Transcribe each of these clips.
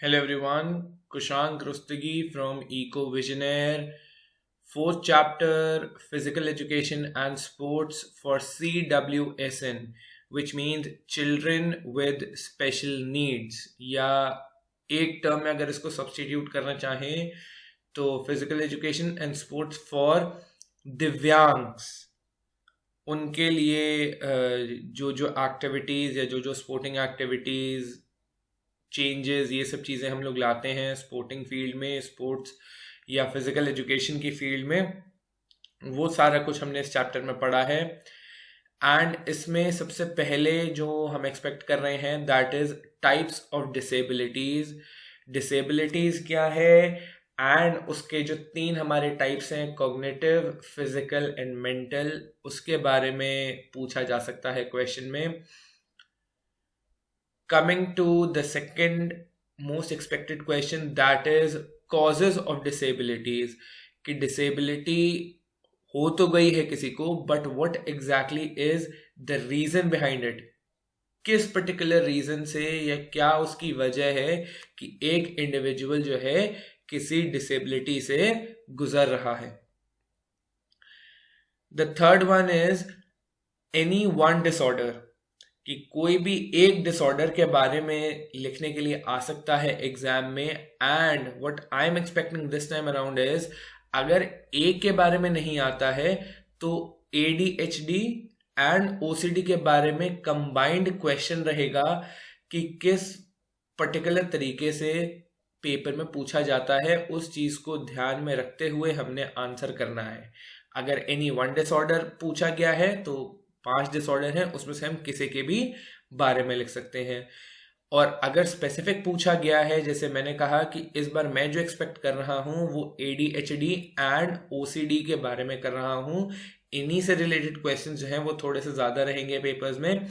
Hello everyone, Kushank Rustagi from Eco Visionaire, fourth chapter Physical Education and Sports for CWSN, which means Children with Special Needs. या एक term में अगर इसको substitute करना चाहें तो physical education and sports for दिव्यांग्स, उनके लिए जो जो एक्टिविटीज़ या जो जो स्पोर्टिंग एक्टिविटीज़ चेंजेस ये सब चीज़ें हम लोग लाते हैं स्पोर्टिंग फील्ड में, स्पोर्ट्स या फिजिकल एजुकेशन की फील्ड में, वो सारा कुछ हमने इस चैप्टर में पढ़ा है। एंड इसमें सबसे पहले जो हम एक्सपेक्ट कर रहे हैं that is types of disabilities. Disabilities क्या है एंड उसके जो तीन हमारे टाइप्स हैं, कॉग्निटिव, फिजिकल एंड मेंटल, उसके बारे में पूछा जा सकता है क्वेश्चन में। Coming to the second most expected question, that is causes of disabilities, कि disability हो तो गई है किसी को, but what exactly is the reason behind it? किस पर्टिकुलर रीजन से या क्या उसकी वजह है कि एक इंडिविजुअल जो है किसी डिसेबिलिटी से गुजर रहा है। The third one is any one disorder, कि कोई भी एक डिसऑर्डर के बारे में लिखने के लिए आ सकता है एग्जाम में। And what I am expecting this time around is, अगर एक के बारे में नहीं आता है तो ADHD एंड OCD के बारे में कंबाइंड क्वेश्चन रहेगा कि किस पर्टिकुलर तरीके से पेपर में पूछा जाता है, उस चीज को ध्यान में रखते हुए हमने आंसर करना है। अगर एनी वन डिसऑर्डर पूछा गया है तो 5 डिसऑर्डर हैं, उसमें से हम किसी के भी बारे में लिख सकते हैं। और अगर स्पेसिफिक पूछा गया है, जैसे मैंने कहा कि इस बार मैं जो एक्सपेक्ट कर रहा हूं वो ADHD एंड OCD के बारे में कर रहा हूं, इन्हीं से रिलेटेड क्वेश्चन जो हैं वो थोड़े से ज्यादा रहेंगे पेपर्स में,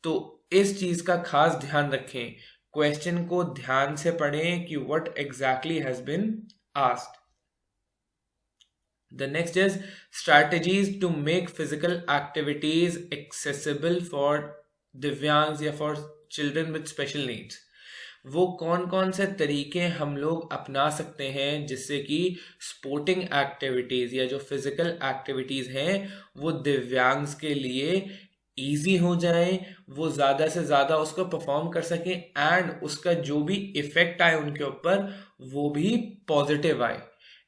तो इस चीज का खास ध्यान रखें, क्वेश्चन को ध्यान से पढ़ें कि what exactly has been asked. The next is strategies to make physical activities accessible for divyangs या for children with special needs। वो कौन कौन से तरीके हम लोग अपना सकते हैं जिससे कि स्पोर्टिंग एक्टिविटीज या जो फिजिकल एक्टिविटीज हैं वो दिव्यांग्स के लिए इजी हो जाए, वो ज़्यादा से ज़्यादा उसको परफॉर्म कर सकें एंड उसका जो भी इफेक्ट आए उनके ऊपर वो भी पॉजिटिव आए।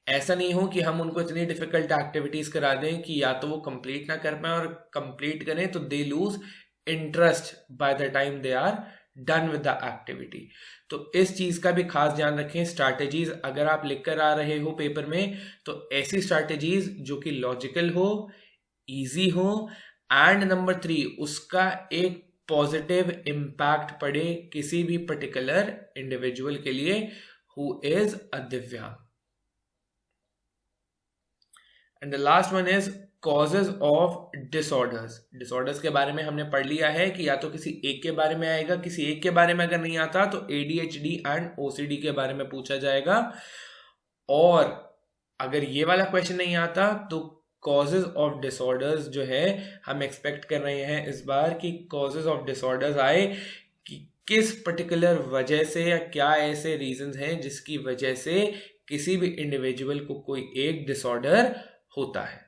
ऐसा नहीं हो कि हम उनको इतनी डिफिकल्ट एक्टिविटीज करा दें कि या तो वो कंप्लीट ना कर पाए, और कंप्लीट करें तो they lose interest by the time they are done with the activity. तो इस चीज का भी खास ध्यान रखें। स्ट्रैटेजीज अगर आप लिख कर आ रहे हो पेपर में तो ऐसी स्ट्रैटेजीज जो कि लॉजिकल हो, इजी हो, एंड नंबर 3 उसका एक पॉजिटिव इम्पैक्ट पड़े किसी भी पर्टिकुलर इंडिविजुअल के लिए हु इज अ दिव्यांग। And the last one is causes of disorders. Disorders के बारे में हमने पढ़ लिया है कि या तो किसी एक के बारे में आएगा, किसी एक के बारे में अगर नहीं आता तो ADHD एंड OCD के बारे में पूछा जाएगा, और अगर ये वाला क्वेश्चन नहीं आता तो कॉजेज ऑफ डिसऑर्डर्स जो है हम एक्सपेक्ट कर रहे हैं इस बार कि कॉजेज ऑफ डिसऑर्डर्स आए कि किस पर्टिकुलर वजह से या क्या ऐसे रीजंस हैं जिसकी वजह से किसी भी इंडिविजुअल को कोई एक डिसऑर्डर होता है।